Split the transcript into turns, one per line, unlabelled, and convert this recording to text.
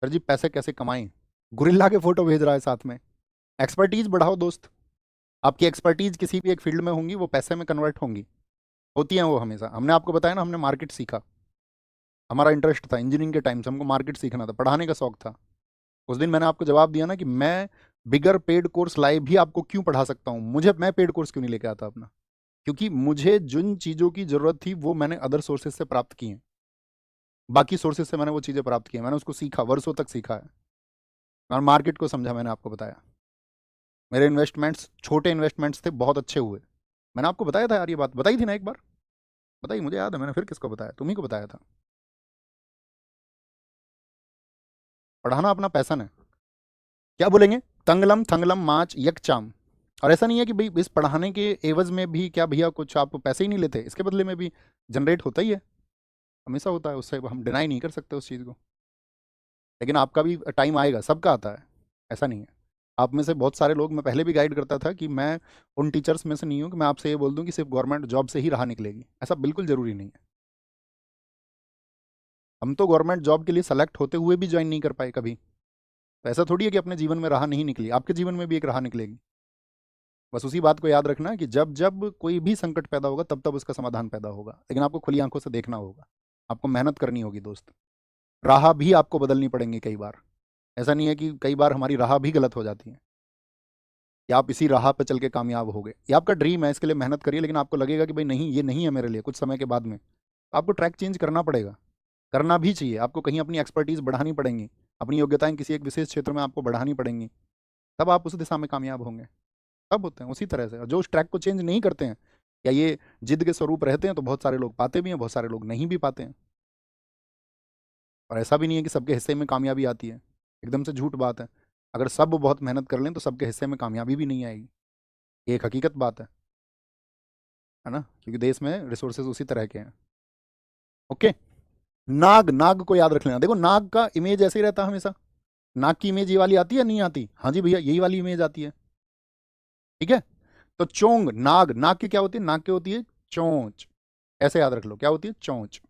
Sir जी पैसे कैसे कमाएं, गुरिल्ला के फोटो भेज रहा है साथ में। एक्सपर्टीज बढ़ाओ दोस्त। आपकी एक्सपर्टीज किसी भी एक फील्ड में होंगी, वो पैसे में कन्वर्ट होंगी, होती हैं वो हमेशा। हमने आपको बताया ना, हमने मार्केट सीखा। हमारा इंटरेस्ट था इंजीनियरिंग के टाइम से, हमको मार्केट सीखना था, पढ़ाने का शौक था। उस दिन मैंने आपको जवाब दिया ना कि मैं बिगर पेड कोर्स लाए भी आपको क्यों पढ़ा सकता हूँ, मुझे मैं पेड कोर्स क्यों नहीं लेके आता अपना, क्योंकि मुझे जिन चीज़ों की ज़रूरत थी वो मैंने अदर सोर्सेज से प्राप्त की हैं। बाकी सोर्सेज से मैंने वो चीज़ें प्राप्त की हैं, मैंने उसको सीखा, वर्षों तक सीखा है। और मार्केट को समझा, मैंने आपको बताया। मेरे इन्वेस्टमेंट्स छोटे इन्वेस्टमेंट्स थे, बहुत अच्छे हुए। मैंने आपको बताया था यार, ये बात बताई थी ना एक बार, बताइए, मुझे याद है, मैंने फिर किसको बताया, तुम्ही को बताया था। पढ़ाना अपना पैसन है। क्या बोलेंगे, तंगलम थंगलम माच यकचाम। और ऐसा नहीं है कि भाई इस पढ़ाने के एवज में भी क्या भैया कुछ आप पैसे ही नहीं लेते, इसके बदले में भी जनरेट होता ही है, हमेशा होता है, उससे हम डिनाई नहीं कर सकते उस चीज़ को। लेकिन आपका भी टाइम आएगा, सबका आता है, ऐसा नहीं है। आप में से बहुत सारे लोग, मैं पहले भी गाइड करता था कि मैं उन टीचर्स में से नहीं हूँ कि मैं आपसे ये बोल दूँ कि सिर्फ गवर्नमेंट जॉब से ही राह निकलेगी, ऐसा बिल्कुल ज़रूरी नहीं है। हम तो गवर्नमेंट जॉब के लिए सेलेक्ट होते हुए भी ज्वाइन नहीं कर पाए कभी। तो ऐसा थोड़ी है कि अपने जीवन में राह नहीं निकली, आपके जीवन में भी एक राह निकलेगी। बस उसी बात को याद रखना कि जब जब कोई भी संकट पैदा होगा तब तब उसका समाधान पैदा होगा, लेकिन आपको खुली आंखों से देखना होगा, आपको मेहनत करनी होगी दोस्त। राह भी आपको बदलनी पड़ेंगी कई बार। ऐसा नहीं है कि कई बार हमारी राह भी गलत हो जाती है, या आप इसी राह पे चल के कामयाब हो गए, ये आपका ड्रीम है, इसके लिए मेहनत करिए, लेकिन आपको लगेगा कि भाई नहीं ये नहीं है मेरे लिए कुछ समय के बाद में, तो आपको ट्रैक चेंज करना पड़ेगा। करना भी चाहिए, आपको कहीं अपनी एक्सपर्टीज बढ़ानी पड़ेंगी, अपनी योग्यताएं किसी एक विशेष क्षेत्र में आपको बढ़ानी पड़ेंगी, तब आप उस दिशा में कामयाब होंगे। तब होते हैं उसी तरह से, और जो उस ट्रैक को चेंज नहीं करते हैं, या ये जिद के स्वरूप रहते हैं, तो बहुत सारे लोग पाते भी हैं, बहुत सारे लोग नहीं भी पाते हैं। और ऐसा भी नहीं है कि सबके हिस्से में कामयाबी आती है, एकदम से झूठ बात है। अगर सब बहुत मेहनत कर लें तो सबके हिस्से में कामयाबी भी नहीं आएगी, ये एक हकीकत बात है ना, क्योंकि देश में रिसोर्सेज उसी तरह के हैं। ओके। नाग, नाग को याद रख लेना, देखो नाग का इमेज ऐसे ही रहता है हमेशा। नाग की इमेज ये वाली आती है नहीं आती, हाँ जी भैया यही वाली इमेज आती है, ठीक है। तो चोंग, नाग, नाग की क्या होती है, नाग की होती है चोंच, ऐसे याद रख लो क्या होती है, चोंच।